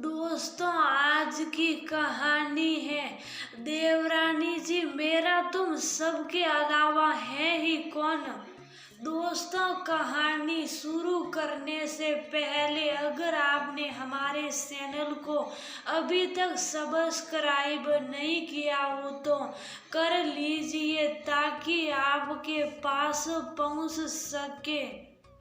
दोस्तों, आज की कहानी है देवरानी जी मेरा तुम सबके अलावा है ही कौन। दोस्तों, कहानी शुरू करने से पहले अगर आपने हमारे चैनल को अभी तक सब्सक्राइब नहीं किया हो तो कर लीजिए ताकि आपके पास पहुंच सके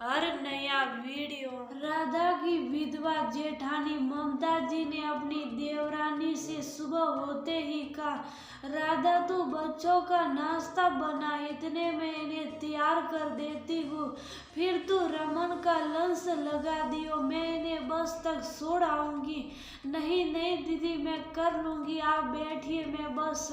हर नया वीडियो। राधा की विधवा जेठानी ममता जी ने अपनी देवरानी से सुबह होते ही कहा, राधा तू बच्चों का नाश्ता बना, इतने में इन्हें तैयार कर देती हूँ, फिर तू रमन का लंच लगा दियो, मैं इन्हें बस तक छोड़ आऊंगी। नहीं नहीं दीदी, मैं कर लूंगी, आप बैठिए, मैं बस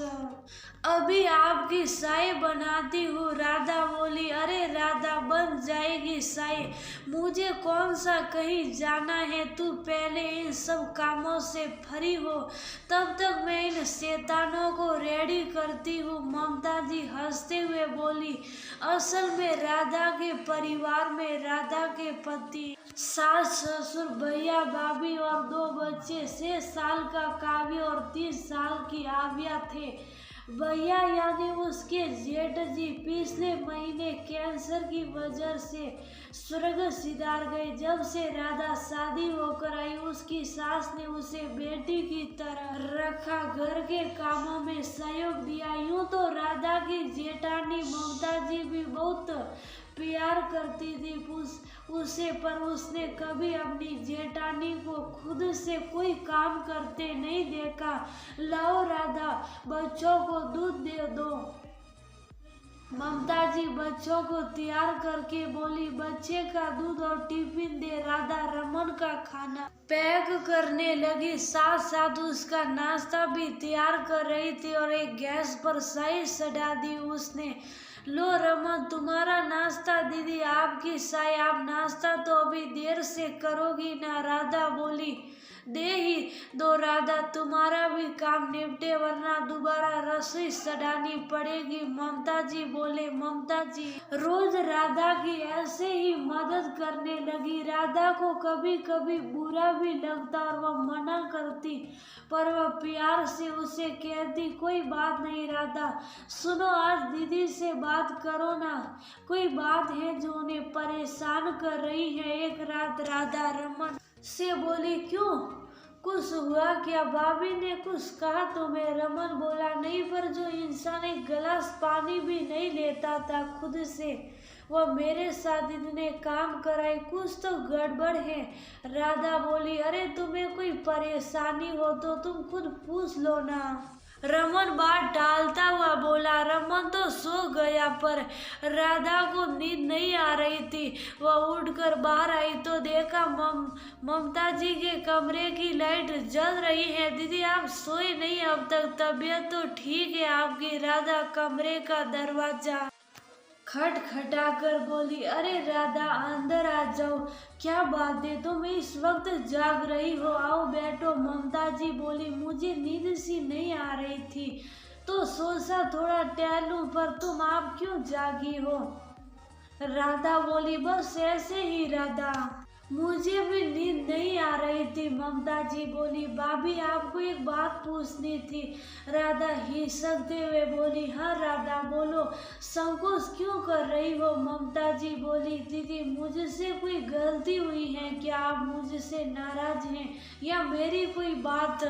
अभी आपकी चाय बनाती हूँ। राधा बोली, अरे राधा बन जाएगी चाय, मुझे कौन सा कहीं जाना है, तू पहले इन सब कामों से फ्री हो, तब तक मैं इन शैतानों को रेडी करती हूँ। ममता जी हंसते हुए बोली, असल में राधा के परिवार में राधा के पति, सास ससुर, भैया भाभी और 2 बच्चे, 6 साल का काव्य और 30 साल की आव्या थे। भैया यानी उसके जेठ जी पिछले महीने कैंसर की वजह से स्वर्ग सिधार गए। जब से राधा शादी होकर आई उसकी सास ने उसे बेटी की तरह रखा, घर के कामों में सहयोग दिया। यूं तो राधा की जेठानी ममता जी भी बहुत प्यार करती थी उसे, पर उसने कभी अपनी जेठानी को खुद से कोई काम करते नहीं देखा। लाओ राधा, बच्चों को दूध दे दो। ममता जी बच्चों को तैयार करके बोली, बच्चे का दूध और टिफिन दे। राधा रमन का खाना पैक करने लगी, साथ साथ उसका नाश्ता भी तैयार कर रही थी और एक गैस पर चाय चढ़ा दी उसने। लो रमन, तुम्हारा नाश्ता। दीदी आपकी चाय, आप नाश्ता तो अभी देर से करोगी ना। राधा बोली, दे ही दो राधा, तुम्हारा भी काम निपटे वरना दोबारा रसोई सड़ानी पड़ेगी। ममता जी बोले, ममता जी रोज राधा की ऐसे ही मदद करने लगी। राधा को कभी कभी बुरा भी लगता और वह मना करती, पर वह प्यार से उसे कहती, कोई बात नहीं राधा, सुनो आज दीदी से बात करो ना, कोई बात है जो उन्हें परेशान कर रही है। एक रात राधा रमन से बोली, क्यों, कुछ हुआ क्या? भाभी ने कुछ कहा तुम्हें? रमन बोला, नहीं, पर जो इंसान एक गिलास पानी भी नहीं लेता था खुद से, वह मेरे साथ इतने काम कराए, कुछ तो गड़बड़ है। राधा बोली, अरे तुम्हें कोई परेशानी हो तो तुम खुद पूछ लो ना। रमन बात टालता हुआ बोला, रमन तो सो गया, पर राधा को नींद नहीं आ रही थी। वह उठकर बाहर आई तो देखा ममता जी के कमरे की लाइट जल रही है। दीदी आप सोए नहीं अब तक? तबीयत तो ठीक है आपकी? राधा कमरे का दरवाजा खटखटाकर बोली, अरे राधा अंदर आ जाओ, क्या बात है, तुम इस वक्त जाग रही हो, आओ बैठो। ममता जी बोली, मुझे नींद सी नहीं आ रही थी तो सोचा थोड़ा टहलूं, पर तुम आप क्यों जागी हो? राधा बोली, बस ऐसे ही राधा, मुझे भी नींद नहीं आ रही थी। ममता जी बोली, भाभी आपको एक बात पूछनी थी। राधा हिचकते हुए बोली, हाँ राधा बोलो, संकोच क्यों कर रही हो? ममता जी बोली, दीदी मुझसे कोई गलती हुई है क्या? आप मुझसे नाराज हैं या मेरी कोई बात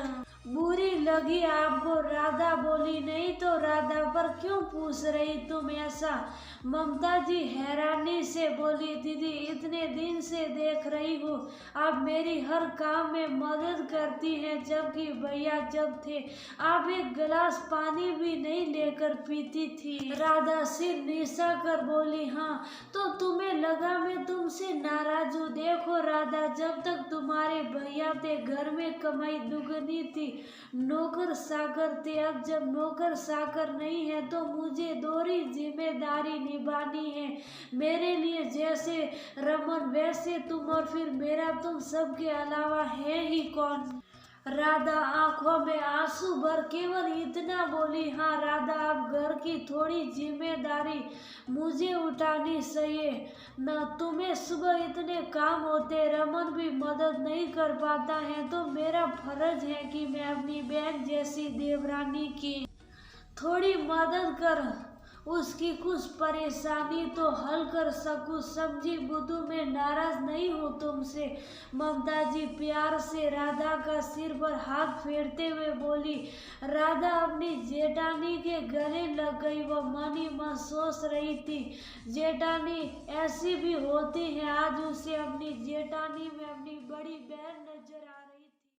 बुरी लगी आपको? राधा बोली, नहीं तो राधा, पर क्यों पूछ रही तुम ऐसा? ममता जी हैरानी से बोली, दीदी इतने दिन से देख रही हूँ आप मेरी हर काम में मदद करती हैं, जबकि भैया जब थे आप एक गिलास पानी भी नहीं लेकर पीती थी। राधा सिर नीचा कर बोली, हाँ तो तुम्हें लगा मैं तुमसे नाराज हूँ? देखो राधा, जब तक तुम्हारे भैया थे घर में कमाई दुगनी थी, नौकर चाकर थे, अब जब नौकर चाकर नहीं है तो मुझे दोहरी जिम्मेदारी निभानी है। मेरे लिए जैसे रमन वैसे तुम, और फिर मेरा तुम, सबके अलावा है ही कौन? राधा आंखों में आंसू भर केवल इतना बोली, हाँ राधा, अब घर की थोड़ी जिम्मेदारी मुझे उठानी चाहिए न। तुम्हें सुबह इतने काम होते, रमन भी मदद नहीं कर पाता है, तो मेरा फर्ज है कि मैं अपनी बहन जैसी देवरानी की थोड़ी मदद कर उसकी कुछ परेशानी तो हल कर सकूं। समझी बुद्धू, मैं नाराज नहीं हूँ तुमसे। ममता जी प्यार से राधा का सिर पर हाथ फेरते हुए बोली। राधा अपनी जेठानी के गले लग गई। वह मन ही मन सोच रही थी, जेठानी ऐसी भी होती है। आज उसे अपनी जेठानी में अपनी बड़ी बहन नजर आ